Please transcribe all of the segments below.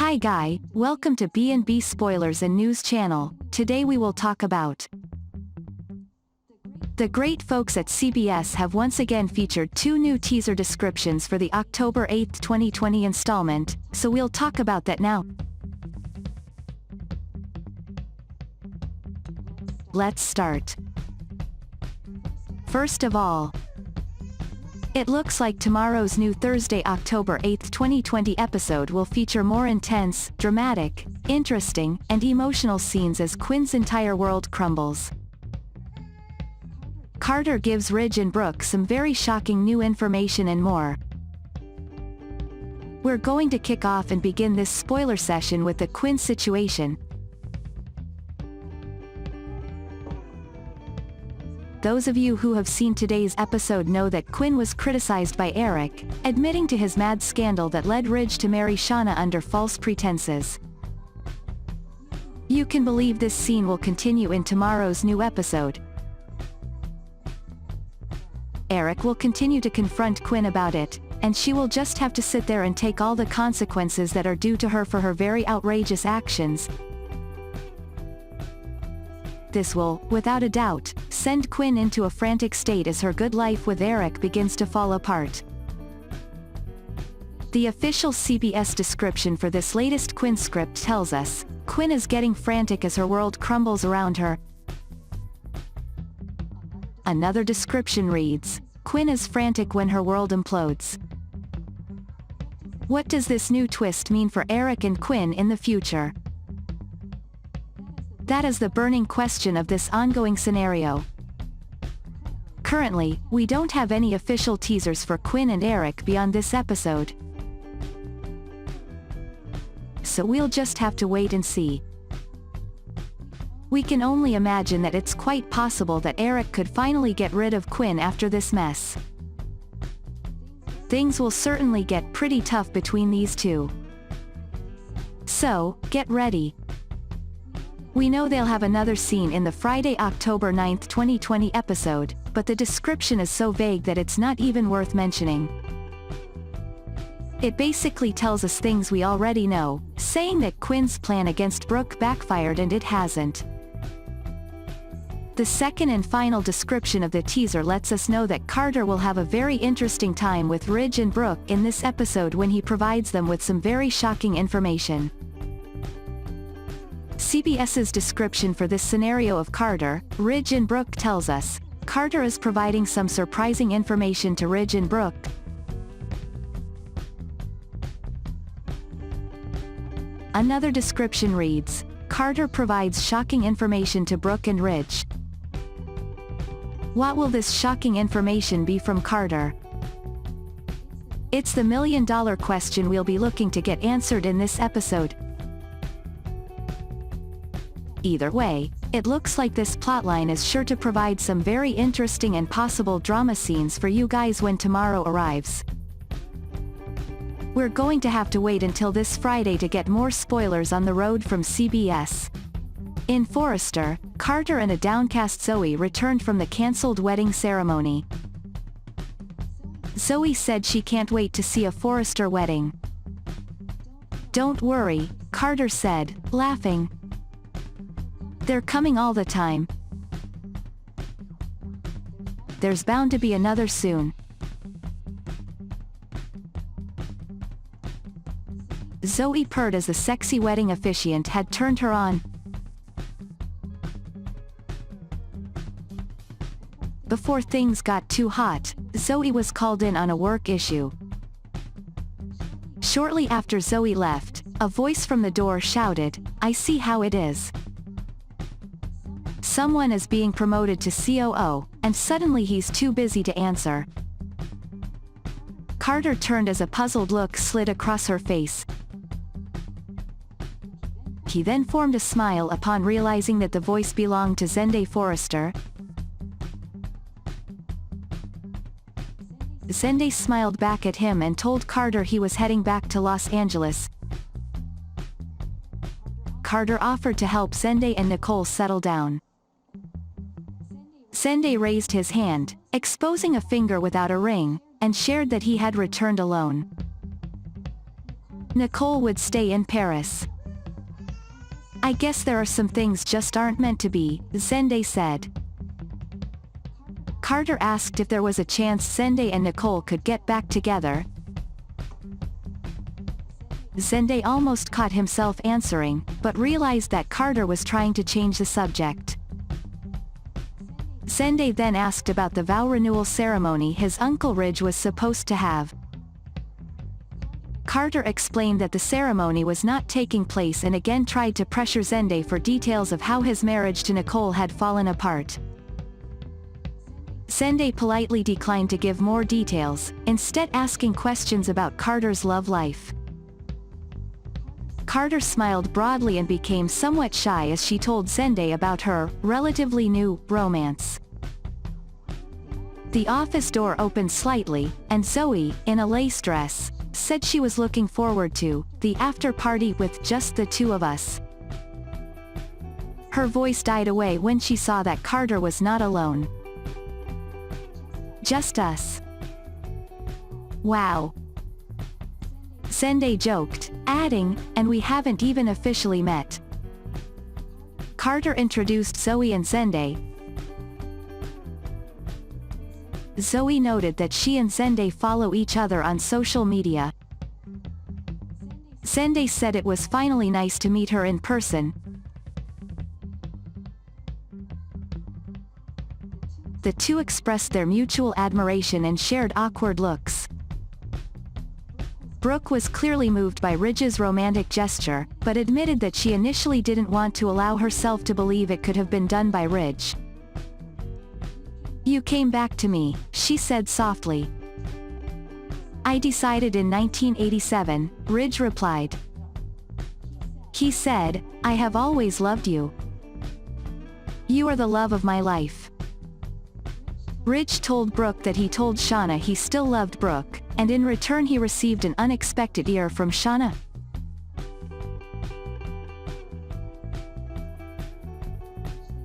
Hi guy, welcome to B&B Spoilers and News channel. Today we will talk about the great folks at CBS have once again featured two new teaser descriptions for the October 8, 2020 installment, so we'll talk about that now. Let's start. First of all, it looks like tomorrow's new Thursday, October 8, 2020 episode will feature more intense, dramatic, interesting, and emotional scenes as Quinn's entire world crumbles. Carter gives Ridge and Brooke some very shocking new information and more. We're going to kick off and begin this spoiler session with the Quinn situation. Those of you who have seen today's episode know that Quinn was criticized by Eric, admitting to his mad scandal that led Ridge to marry Shauna under false pretenses. You can believe this scene will continue in tomorrow's new episode. Eric will continue to confront Quinn about it, and she will just have to sit there and take all the consequences that are due to her for her very outrageous actions. This will, without a doubt, send Quinn into a frantic state as her good life with Eric begins to fall apart. The official CBS description for this latest Quinn script tells us, Quinn is getting frantic as her world crumbles around her. Another description reads, Quinn is frantic when her world implodes. What does this new twist mean for Eric and Quinn in the future? That is the burning question of this ongoing scenario. Currently, we don't have any official teasers for Quinn and Eric beyond this episode. So we'll just have to wait and see. We can only imagine that it's quite possible that Eric could finally get rid of Quinn after this mess. Things will certainly get pretty tough between these two. So, get ready. We know they'll have another scene in the Friday, October 9, 2020 episode, but the description is so vague that it's not even worth mentioning. It basically tells us things we already know, saying that Quinn's plan against Brooke backfired and it hasn't. The second and final description of the teaser lets us know that Carter will have a very interesting time with Ridge and Brooke in this episode when he provides them with some very shocking information. CBS's description for this scenario of Carter, Ridge and Brooke tells us, Carter is providing some surprising information to Ridge and Brooke. Another description reads, Carter provides shocking information to Brooke and Ridge. What will this shocking information be from Carter? It's the million-dollar question we'll be looking to get answered in this episode. Either way, it looks like this plotline is sure to provide some very interesting and possible drama scenes for you guys when tomorrow arrives. We're going to have to wait until this Friday to get more spoilers on the road from CBS. In Forrester, Carter and a downcast Zoe returned from the cancelled wedding ceremony. Zoe said she can't wait to see a Forrester wedding. Don't worry, Carter said, laughing. They're coming all the time. There's bound to be another soon. Zoe purred as the sexy wedding officiant had turned her on. Before things got too hot, Zoe was called in on a work issue. Shortly after Zoe left, a voice from the door shouted, "I see how it is. Someone is being promoted to COO, and suddenly he's too busy to answer." Carter turned as a puzzled look slid across her face. He then formed a smile upon realizing that the voice belonged to Zende Forrester. Zende smiled back at him and told Carter he was heading back to Los Angeles. Carter offered to help Zende and Nicole settle down. Zende raised his hand, exposing a finger without a ring, and shared that he had returned alone. Nicole would stay in Paris. I guess there are some things just aren't meant to be, Zende said. Carter asked if there was a chance Zende and Nicole could get back together. Zende almost caught himself answering, but realized that Carter was trying to change the subject. Zende then asked about the vow renewal ceremony his uncle Ridge was supposed to have. Carter explained that the ceremony was not taking place and again tried to pressure Zende for details of how his marriage to Nicole had fallen apart. Zende politely declined to give more details, instead asking questions about Carter's love life. Carter smiled broadly and became somewhat shy as she told Zende about her, relatively new, romance. The office door opened slightly, and Zoe, in a lace dress, said she was looking forward to the after party with just the two of us. Her voice died away when she saw that Carter was not alone. Just us. Wow. Zende joked, adding, and we haven't even officially met. Carter introduced Zoe and Zende. Zoe noted that she and Zende follow each other on social media. Zende said it was finally nice to meet her in person. The two expressed their mutual admiration and shared awkward looks. Brooke was clearly moved by Ridge's romantic gesture, but admitted that she initially didn't want to allow herself to believe it could have been done by Ridge. "You came back to me," she said softly. "I decided in 1987, Ridge replied. He said, I have always loved you. You are the love of my life." Ridge told Brooke that he told Shauna he still loved Brooke, and in return he received an unexpected ear from Shauna.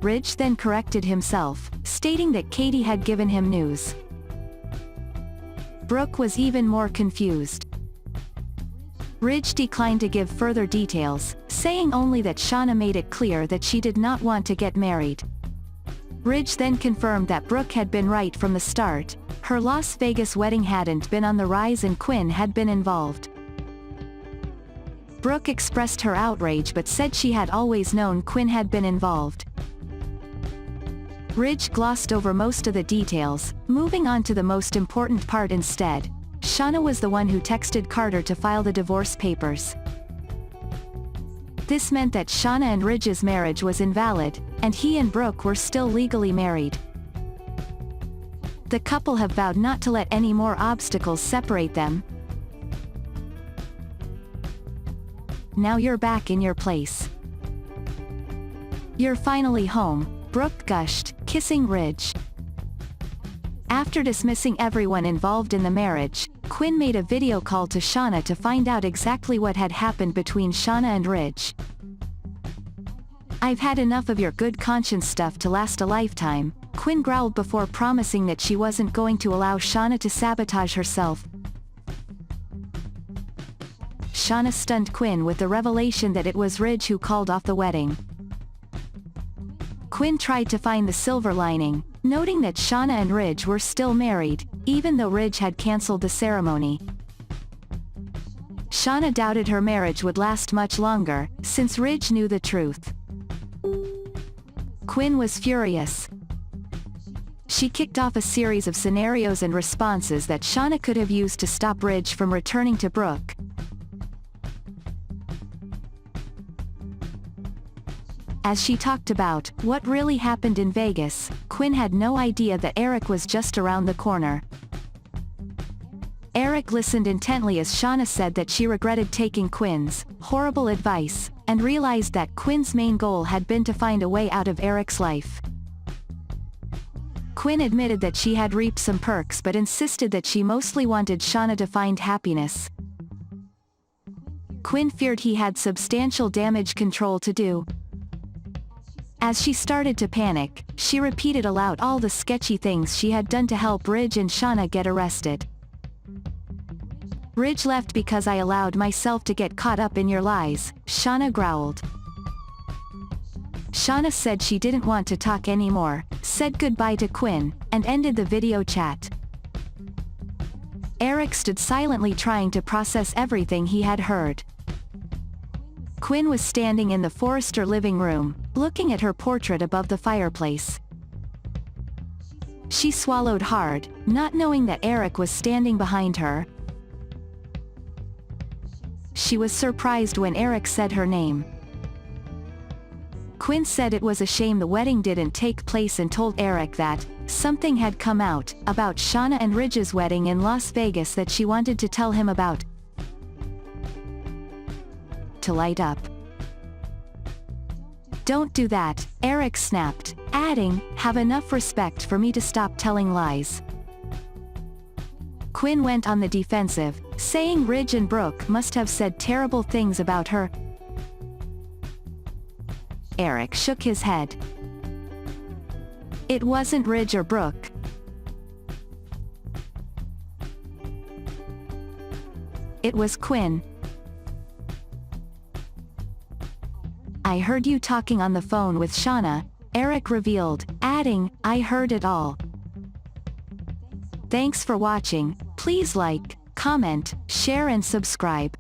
Ridge then corrected himself, stating that Katie had given him news. Brooke was even more confused. Ridge declined to give further details, saying only that Shauna made it clear that she did not want to get married. Ridge then confirmed that Brooke had been right from the start. Her Las Vegas wedding hadn't been on the rise and Quinn had been involved. Brooke expressed her outrage but said she had always known Quinn had been involved. Ridge glossed over most of the details, moving on to the most important part instead. Shauna was the one who texted Carter to file the divorce papers. This meant that Shauna and Ridge's marriage was invalid, and he and Brooke were still legally married. The couple have vowed not to let any more obstacles separate them. Now you're back in your place. You're finally home, Brooke gushed, kissing Ridge. After dismissing everyone involved in the marriage, Quinn made a video call to Shauna to find out exactly what had happened between Shauna and Ridge. "I've had enough of your good conscience stuff to last a lifetime," Quinn growled before promising that she wasn't going to allow Shauna to sabotage herself. Shauna stunned Quinn with the revelation that it was Ridge who called off the wedding. Quinn tried to find the silver lining, noting that Shauna and Ridge were still married, even though Ridge had cancelled the ceremony. Shauna doubted her marriage would last much longer, since Ridge knew the truth. Quinn was furious. She kicked off a series of scenarios and responses that Shauna could have used to stop Ridge from returning to Brooke. As she talked about what really happened in Vegas, Quinn had no idea that Eric was just around the corner. Eric listened intently as Shauna said that she regretted taking Quinn's horrible advice, and realized that Quinn's main goal had been to find a way out of Eric's life. Quinn admitted that she had reaped some perks but insisted that she mostly wanted Shauna to find happiness. Quinn feared he had substantial damage control to do. As she started to panic, she repeated aloud all the sketchy things she had done to help Ridge and Shauna get arrested. Ridge left because I allowed myself to get caught up in your lies, Shauna growled. Shauna said she didn't want to talk anymore, said goodbye to Quinn, and ended the video chat. Eric stood silently trying to process everything he had heard. Quinn was standing in the Forrester living room, looking at her portrait above the fireplace. She swallowed hard, not knowing that Eric was standing behind her. She was surprised when Eric said her name. Quinn said it was a shame the wedding didn't take place and told Eric that something had come out about Shauna and Ridge's wedding in Las Vegas that she wanted to tell him about. To light up. Don't do that, Eric snapped, adding, have enough respect for me to stop telling lies. Quinn went on the defensive, saying Ridge and Brooke must have said terrible things about her. Eric shook his head. It wasn't Ridge or Brooke. It was Quinn. I heard you talking on the phone with Shauna, Eric revealed, adding, I heard it all. Thanks for watching, please like, comment, share and subscribe.